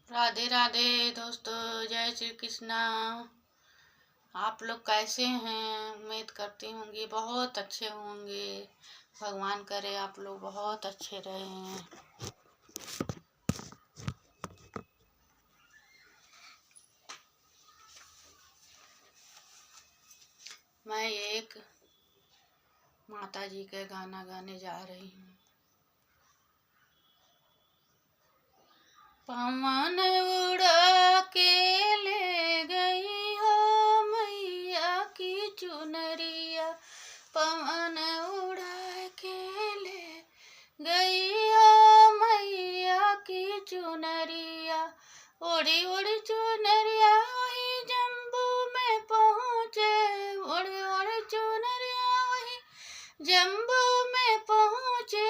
राधे राधे दोस्तों, जय श्री कृष्णा। आप लोग कैसे हैं? उम्मीद करती होंगी बहुत अच्छे होंगे। भगवान करे आप लोग बहुत अच्छे रहें। मैं एक माता जी के गाना गाने जा रही हूँ। पवन उड़ा के ले गई हो मैया की चुनरिया, पवन उड़ा के ले गई हो मैया की चुनरिया। उड़ी उड़ी चुनरिया वही जम्बू में पहुँचे, उड़ी उड़ी चुनरिया वही जम्बू में पहुँचे,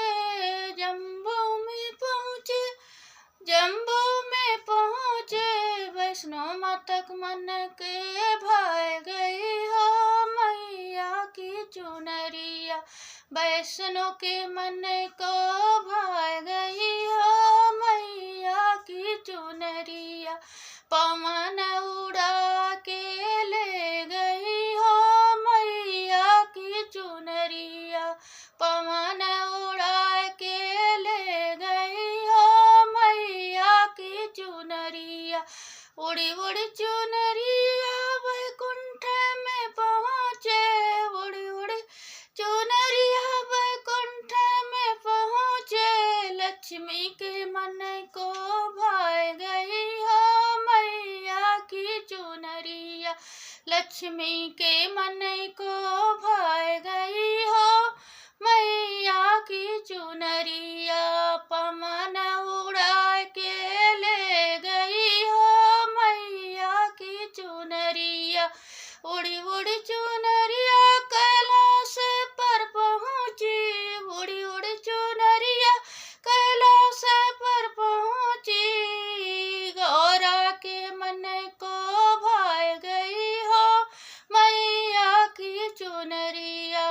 जम्बू में पहुँचे, जम्बू में पहुँचे। वैष्णो माता मन के भाई गई हो मैया की चुनरिया, वैष्णो के मन को भाई गई हो मैया की चुनरिया। पवन उड़ा के ले गई हो मैया की चुनरिया, पवन उड़ा के ले गई हो मैया की चुनरिया। उड़ी उड़ी चुनरिया वैकुंठ में पहुँचे, उड़ी उड़ी चुनरिया वैकुंठ में पहुँचे। लक्ष्मी के मन को भाई गई हो मैया की चुनरिया, लक्ष्मी के मन को भाई गई हो मैया की चुनरिया। पवन उड़ा के ले गई हो मैया की चुनरिया, उड़ी उड़ी चुनरिया कैलाश पर पहुँची, उड़ी उड़ी चुनरिया कैलाश पर पहुँची। गौरा के मन को भाई गई हो मैया की चुनरिया,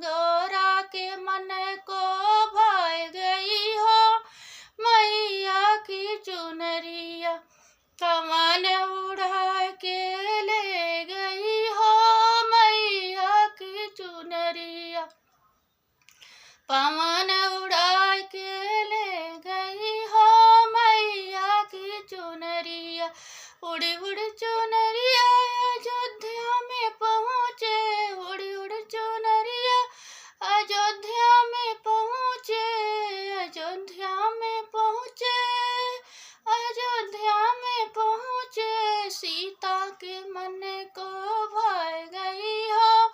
गौरा के मन को भाई गई हो मैया की चुनरिया। पवन उड़ा के ले गई हो मैया की चुनरिया, पवन उड़ा के ले गई हो मैया की चुनरिया। उड़ी उड़ी चुनरिया अयोध्या में पहुँचे, उड़ी उड़ी चुनरिया अयोध्या में पहुँचे, अयोध्या में पहुँचे, अयोध्या में पहुँचे। सीता के मन को भाई गई हो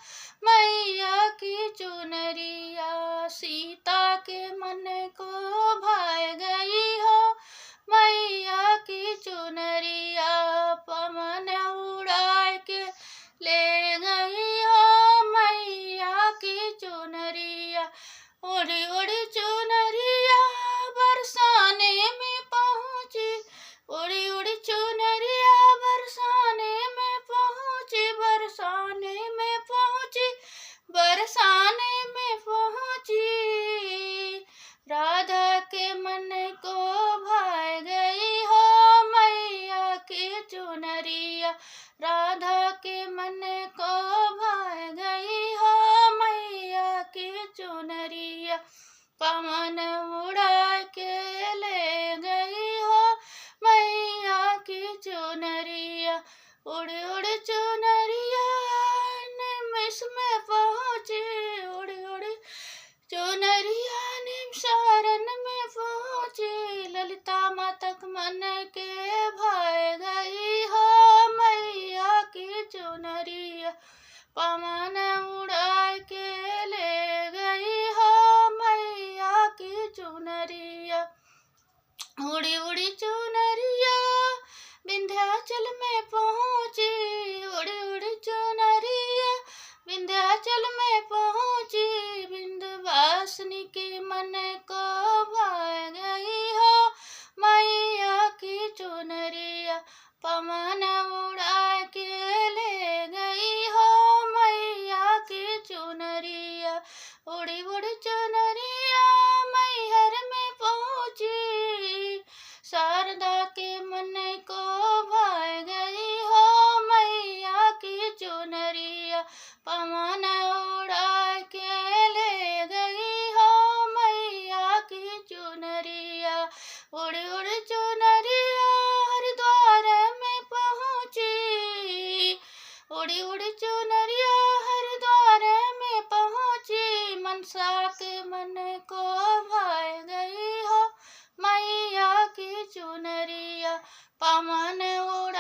मैया की चुनरिया, सीता के मन को भाई गई हो मैया की चुनरिया। पवन उड़ा के ले गई हो मैया की चुनरिया, उड़ी उड़ी चुनरिया बरसाने में पहुँची, उड़ी उड़ी चुनरिया बरसाने में पहुँची, बरसाने में पहुँची, बरसाने में पहुँची। राधा के मन को भाई गई हो मैया की चुनरिया, राधा के मन को भाई गई हो मैया की चुनरिया। पवन उड़ा के ले गई हो मैया की चुनरिया, उड़ी उड़ी चुनरिया निमिष में पहुँची, उड़ी उड़ी चुनरिया निमसारन में पहुँची। ललिता माता मन के भाई गई हो मैया की चुनरिया, पवन उड़ा के ले गई हो मैया की चुनरिया। उड़ी उड़ी चुनरिया विंध्याचल में पहुँची, उड़ी उड़ी चुनरिया विंध्याचल में पहुँची। विंध्यवासिनी के मन को भाई गई हो मैया की चुनरिया, पवन उड़ा के ले गई हो मैया की चुनरिया। उड़ी उड़ी चुनरिया मैहर में पहुँची, शारदा के मन उड़ी उड़ी चुनरिया हरिद्वार में पहुँची, मनसा के मन को भाए गई हो, मैया की चुनरिया पवन उड़ा